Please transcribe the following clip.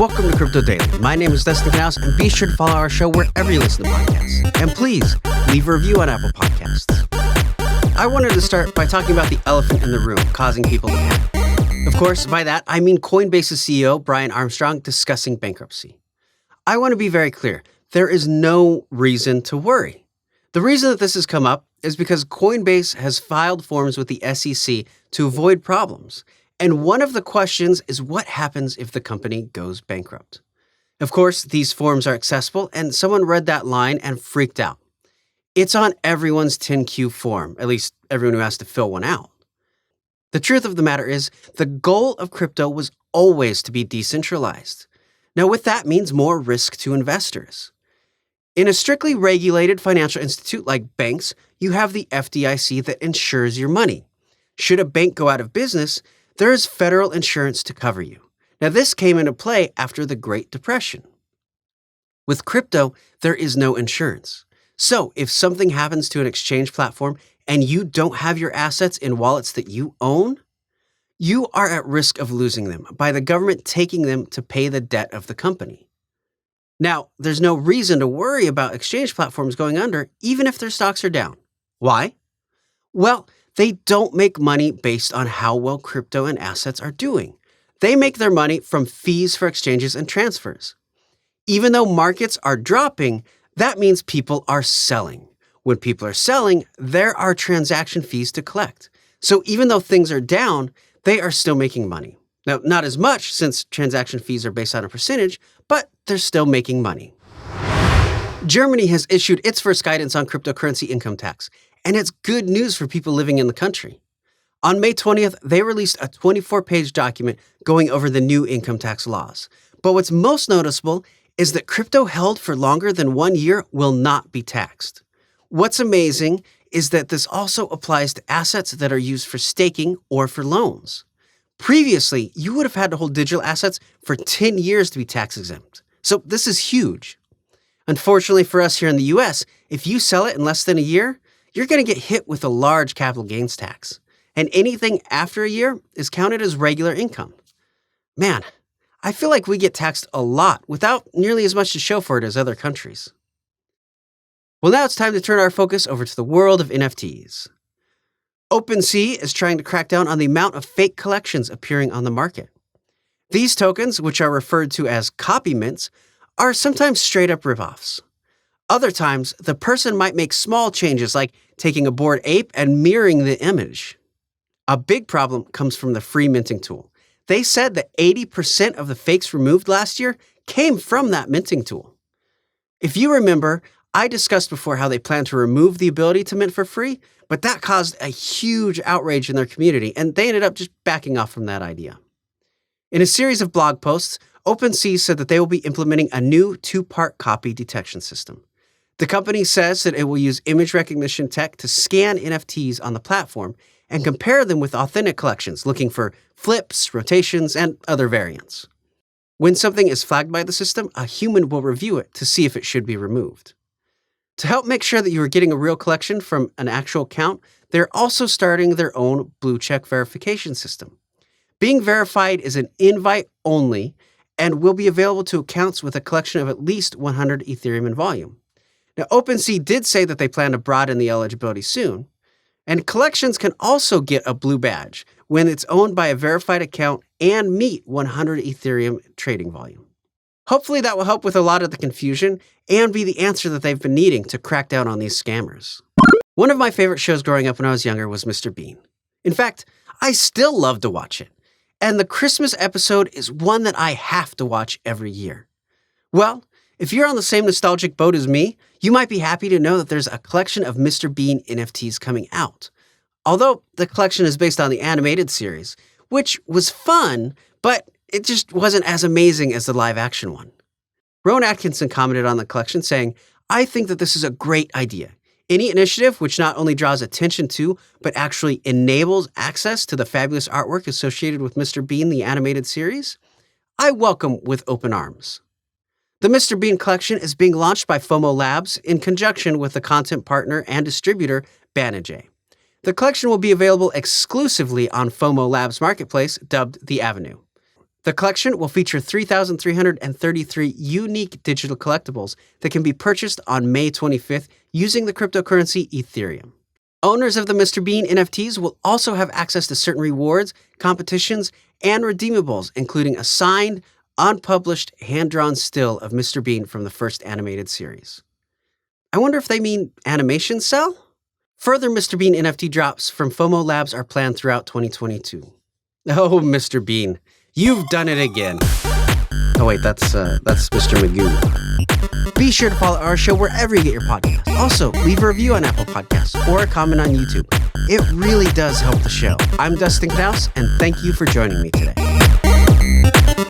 Welcome to Crypto Daily. My name is Dustin Knouse, and be sure to follow our show wherever you listen to podcasts. And please, leave a review on Apple Podcasts. I wanted to start by talking about the elephant in the room causing people to panic. Of course, by that, I mean Coinbase's CEO, Brian Armstrong, discussing bankruptcy. I want to be very clear. There is no reason to worry. The reason that this has come up is because Coinbase has filed forms with the SEC to avoid problems. And one of the questions is what happens if the company goes bankrupt? Of course, these forms are accessible, and someone read that line and freaked out. It's on everyone's 10Q form, at least everyone who has to fill one out. The truth of the matter is, the goal of crypto was always to be decentralized. Now, with that means more risk to investors. In a strictly regulated financial institute like banks, you have the FDIC that insures your money. Should a bank go out of business, there is federal insurance to cover you. Now, this came into play after the Great Depression. With crypto, there is no insurance. So, if something happens to an exchange platform and you don't have your assets in wallets that you own, you are at risk of losing them by the government taking them to pay the debt of the company. Now, there's no reason to worry about exchange platforms going under, even if their stocks are down. Why? Well, they don't make money based on how well crypto and assets are doing. They make their money from fees for exchanges and transfers. Even though markets are dropping, that means people are selling. When people are selling, there are transaction fees to collect. So even though things are down, they are still making money. Now, not as much since transaction fees are based on a percentage, but they're still making money. Germany has issued its first guidance on cryptocurrency income tax, and it's good news for people living in the country. On May 20th, they released a 24-page document going over the new income tax laws. But what's most noticeable is that crypto held for longer than 1 year will not be taxed. What's amazing is that this also applies to assets that are used for staking or for loans. Previously, you would have had to hold digital assets for 10 years to be tax exempt. So this is huge. Unfortunately for us here in the US, if you sell it in less than a year, you're going to get hit with a large capital gains tax. And anything after a year is counted as regular income. Man, I feel like we get taxed a lot without nearly as much to show for it as other countries. Well, now it's time to turn our focus over to the world of NFTs. OpenSea is trying to crack down on the amount of fake collections appearing on the market. These tokens, which are referred to as copy mints, are sometimes straight-up ripoffs. Other times, the person might make small changes like taking a Bored Ape and mirroring the image. A big problem comes from the free minting tool. They said that 80% of the fakes removed last year came from that minting tool. If you remember, I discussed before how they plan to remove the ability to mint for free, but that caused a huge outrage in their community, and they ended up just backing off from that idea. In a series of blog posts, OpenSea said that they will be implementing a new two-part copy detection system. The company says that it will use image recognition tech to scan NFTs on the platform and compare them with authentic collections, looking for flips, rotations, and other variants. When something is flagged by the system, a human will review it to see if it should be removed. To help make sure that you are getting a real collection from an actual account, they're also starting their own blue check verification system. Being verified is an invite only and will be available to accounts with a collection of at least 100 Ethereum in volume. Now, OpenSea did say that they plan to broaden the eligibility soon, and collections can also get a blue badge when it's owned by a verified account and meet 100 Ethereum trading volume. Hopefully that will help with a lot of the confusion and be the answer that they've been needing to crack down on these scammers. One of my favorite shows growing up when I was younger was Mr. Bean. In fact, I still love to watch it, and the Christmas episode is one that I have to watch every year. Well, if you're on the same nostalgic boat as me, you might be happy to know that there's a collection of Mr. Bean NFTs coming out. Although the collection is based on the animated series, which was fun, but it just wasn't as amazing as the live-action one. Rowan Atkinson commented on the collection saying, "I think that this is a great idea. Any initiative which not only draws attention to, but actually enables access to the fabulous artwork associated with Mr. Bean, the animated series, I welcome with open arms." The Mr. Bean collection is being launched by FOMO Labs in conjunction with the content partner and distributor Banijay. The collection will be available exclusively on FOMO Labs marketplace dubbed The Avenue. The collection will feature 3,333 unique digital collectibles that can be purchased on May 25th using the cryptocurrency Ethereum. Owners of the Mr. Bean NFTs will also have access to certain rewards, competitions, and redeemables, including a signed, unpublished, hand-drawn still of Mr. Bean from the first animated series. I wonder if they mean animation cell? Further Mr. Bean NFT drops from FOMO Labs are planned throughout 2022. Oh, Mr. Bean, you've done it again. Oh wait, that's Mr. Magoo. Be sure to follow our show wherever you get your podcasts. Also, leave a review on Apple Podcasts or a comment on YouTube. It really does help the show. I'm Dustin Knouse, and thank you for joining me today.